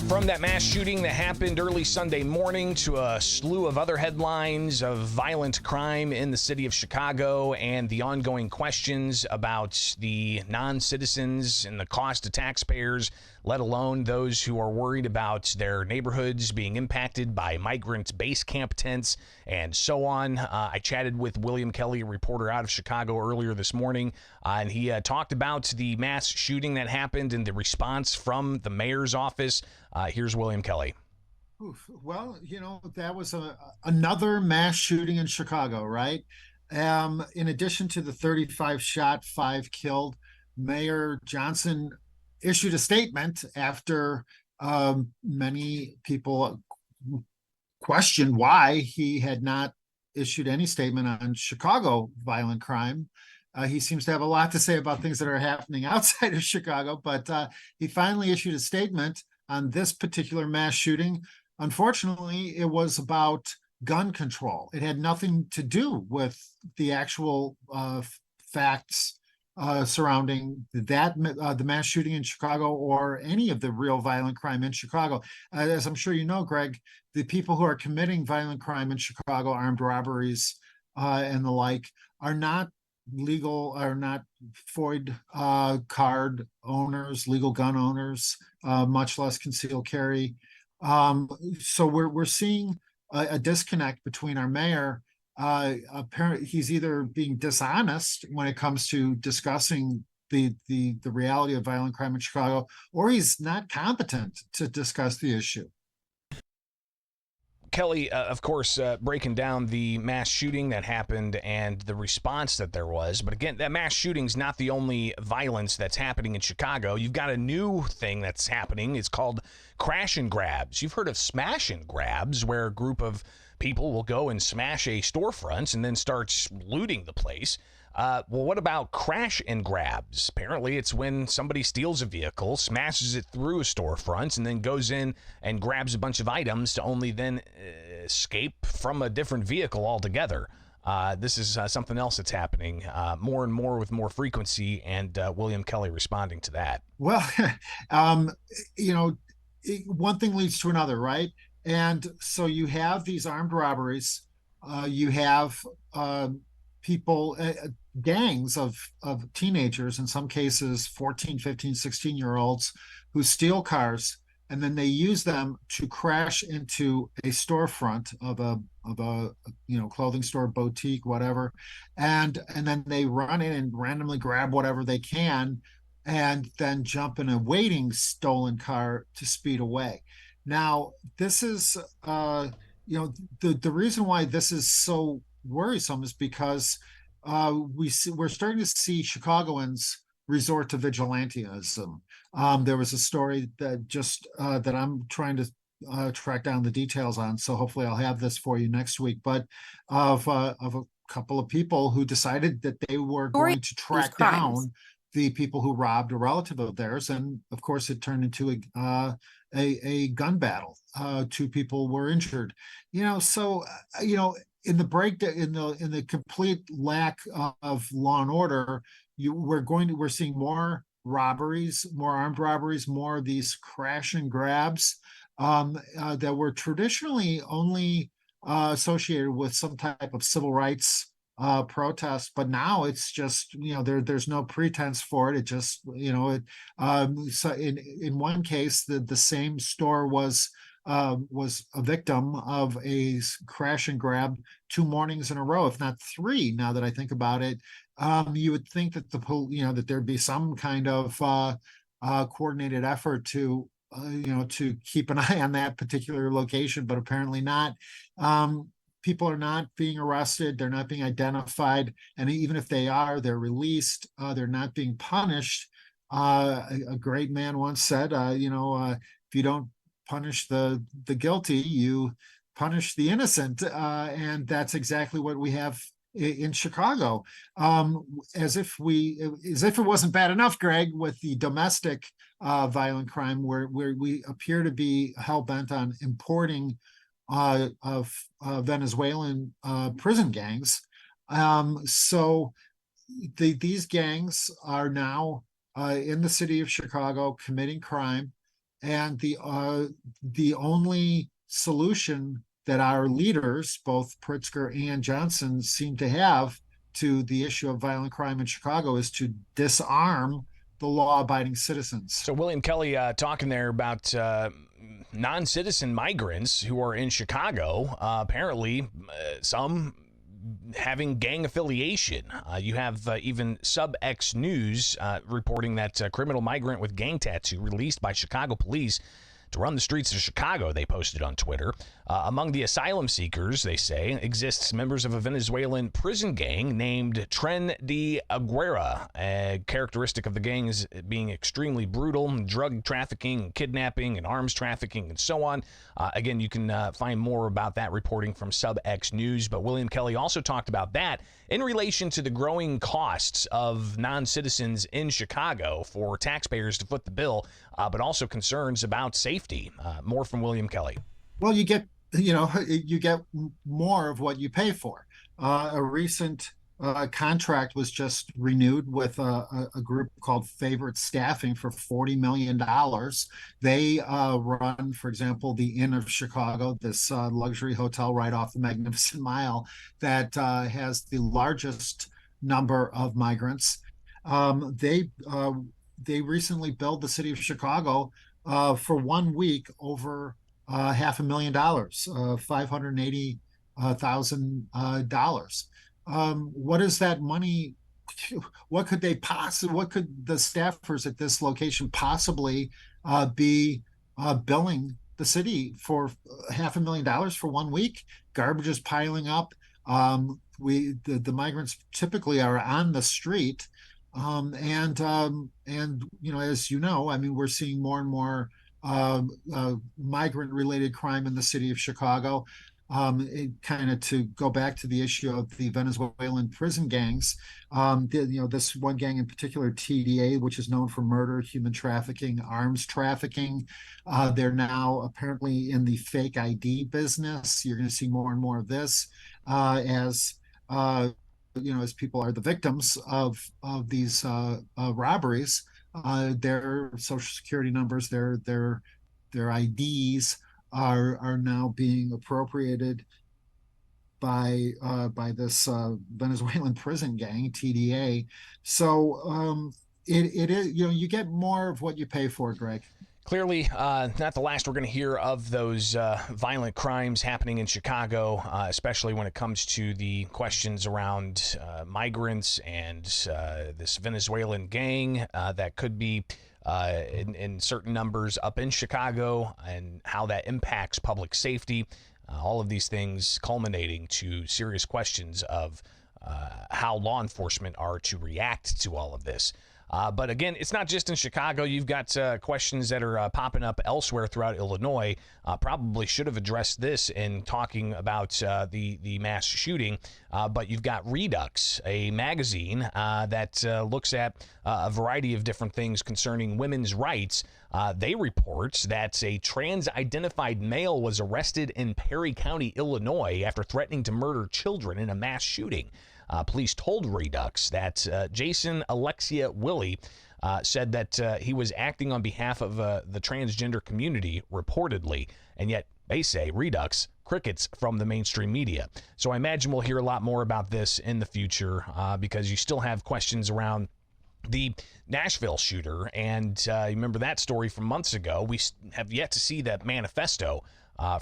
From that mass shooting that happened early Sunday morning to a slew of other headlines of violent crime in the city of Chicago and the ongoing questions about the non-citizens and the cost to taxpayers, let alone those who are worried about their neighborhoods being impacted by migrant base camp tents and so on. I chatted with William Kelly, a reporter out of Chicago, earlier this morning, and he talked about the mass shooting that happened and the response from the mayor's office. Here's William Kelly. Oof. Well, that was another mass shooting in Chicago, right? In addition to the 35 shot, 5 killed, Mayor Johnson issued a statement after many people questioned why he had not issued any statement on Chicago violent crime. He seems to have a lot to say about things that are happening outside of Chicago, but he finally issued a statement on this particular mass shooting. Unfortunately, it was about gun control. It had nothing to do with the actual facts surrounding the mass shooting in Chicago or any of the real violent crime in Chicago. As I'm sure you know, Greg, the people who are committing violent crime in Chicago, armed robberies and the like, are not FOID card owners, legal gun owners, much less concealed carry. So we're seeing a disconnect between our mayor. Apparently, he's either being dishonest when it comes to discussing the reality of violent crime in Chicago, or he's not competent to discuss the issue. Kelly, of course, breaking down the mass shooting that happened and the response that there was. But again, that mass shooting's not the only violence that's happening in Chicago. You've got a new thing that's happening. It's called crash and grabs. You've heard of smash and grabs, where a group of people will go and smash a storefront and then start looting the place. Well, what about crash and grabs? Apparently, it's when somebody steals a vehicle, smashes it through a storefront, and then goes in and grabs a bunch of items to only then escape from a different vehicle altogether. This is something else that's happening more and more with more frequency, and William Kelly responding to that. Well, um, one thing leads to another, right? And so you have these armed robberies. You have people, gangs of teenagers, in some cases 14, 15, 16-year-olds, who steal cars, and then they use them to crash into a storefront of a clothing store, boutique, whatever, and then they run in and randomly grab whatever they can, and then jump in a waiting stolen car to speed away. Now, this is the reason why this is so worrisome is because we're starting to see Chicagoans resort to vigilantism. There was a story that I'm trying to track down the details on, so hopefully I'll have this for you next week. But of a couple of people who decided that they were going to track down the people who robbed a relative of theirs, and of course it turned into a gun battle. Two people were injured. In the breakdown, in the complete lack of law and order, we're seeing more robberies, more armed robberies, more of these crash and grabs that were traditionally only associated with some type of civil rights protest, but now it's just there's no pretense for it. It just so in one case the same store was a victim of a crash and grab 2 mornings in a row, if not 3. Now that I think about it, you would think that that there'd be some kind of coordinated effort to keep an eye on that particular location, but apparently not. People are not being arrested, they're not being identified, and even if they are, they're released. They're not being punished. A great man once said, if you don't punish the guilty, you punish the innocent, and that's exactly what we have in Chicago. As if it wasn't bad enough, Greg, with the domestic violent crime, where we appear to be hell bent on importing of Venezuelan prison gangs. So these gangs are now in the city of Chicago committing crime. And the only solution that our leaders, both Pritzker and Johnson, seem to have to the issue of violent crime in Chicago is to disarm the law-abiding citizens. So William Kelly talking there about non-citizen migrants who are in Chicago. Apparently, some having gang affiliation. You have even Sub X News reporting that a criminal migrant with gang tattoo released by Chicago police to run the streets of Chicago, they posted on Twitter. Among the asylum seekers, they say, exists members of a Venezuelan prison gang named Tren de Aguera. A characteristic of the gang is being extremely brutal, drug trafficking, kidnapping, and arms trafficking, and so on. Again, you can find more about that reporting from Sub X News, but William Kelly also talked about that in relation to the growing costs of non-citizens in Chicago for taxpayers to foot the bill, but also concerns about safety. More from William Kelly. Well, you get more of what you pay for. A recent contract was just renewed with a group called Favorite Staffing for $40 million. They run, for example, the Inn of Chicago, this luxury hotel right off the Magnificent Mile that has the largest number of migrants. They recently billed the city of Chicago for 1 week over $500,000, $580,000. What is that money? What could they possibly? What could the staffers at this location possibly be billing the city for $500,000 for 1 week? Garbage is piling up. The migrants typically are on the street, and as you know, I mean, we're seeing more and more migrant-related crime in the city of Chicago. Kind of to go back to the issue of the Venezuelan prison gangs, this one gang in particular, TDA, which is known for murder, human trafficking, arms trafficking. They're now apparently in the fake ID business. You're going to see more and more of this as people are the victims of these robberies. Their social security numbers, their IDs are now being appropriated by this Venezuelan prison gang, TDA. So it is, you get more of what you pay for, Greg. Clearly, not the last we're going to hear of those violent crimes happening in Chicago, especially when it comes to the questions around migrants and this Venezuelan gang that could be in certain numbers up in Chicago, and how that impacts public safety. All of these things culminating to serious questions of how law enforcement are to react to all of this. But again, it's not just in Chicago. You've got questions that are popping up elsewhere throughout Illinois. Probably should have addressed this in talking about the mass shooting. But you've got Redux, a magazine that looks at a variety of different things concerning women's rights. They report that a trans-identified male was arrested in Perry County, Illinois, after threatening to murder children in a mass shooting. Police told Redux that Jason Alexia Willie said that he was acting on behalf of the transgender community, reportedly, and yet they say, Redux, crickets from the mainstream media. So I imagine we'll hear a lot more about this in the future because you still have questions around the Nashville shooter, and you remember that story from months ago. We have yet to see that manifesto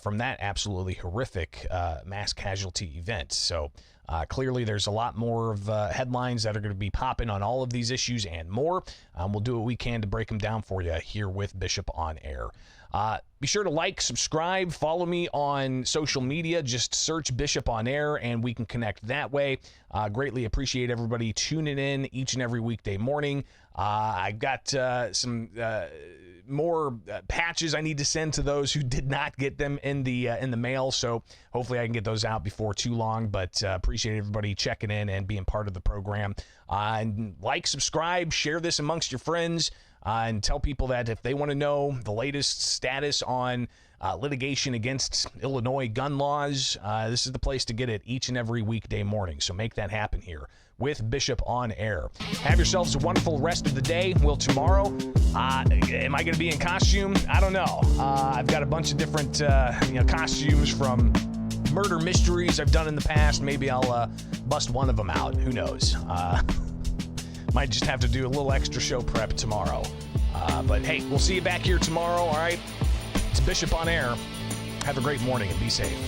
from that absolutely horrific mass casualty event. So clearly there's a lot more of headlines that are going to be popping on all of these issues and more. We'll do what we can to break them down for you here with Bishop on Air. Be sure to like, subscribe, follow me on social media. Just search Bishop on Air and we can connect that way. Greatly appreciate everybody tuning in each and every weekday morning. I've got some more patches I need to send to those who did not get them in the mail, so hopefully I can get those out before too long. But appreciate everybody checking in and being part of the program. And like, subscribe, share this amongst your friends, and tell people that if they want to know the latest status on litigation against Illinois gun laws. This is the place to get it each and every weekday morning. So make that happen here with Bishop on Air. Have yourselves a wonderful rest of the day. Will tomorrow, am I going to be in costume? I don't know. I've got a bunch of different costumes from murder mysteries I've done in the past. Maybe I'll bust one of them out. Who knows? Might just have to do a little extra show prep tomorrow. But hey, we'll see you back here tomorrow, all right? It's Bishop on Air. Have a great morning and be safe.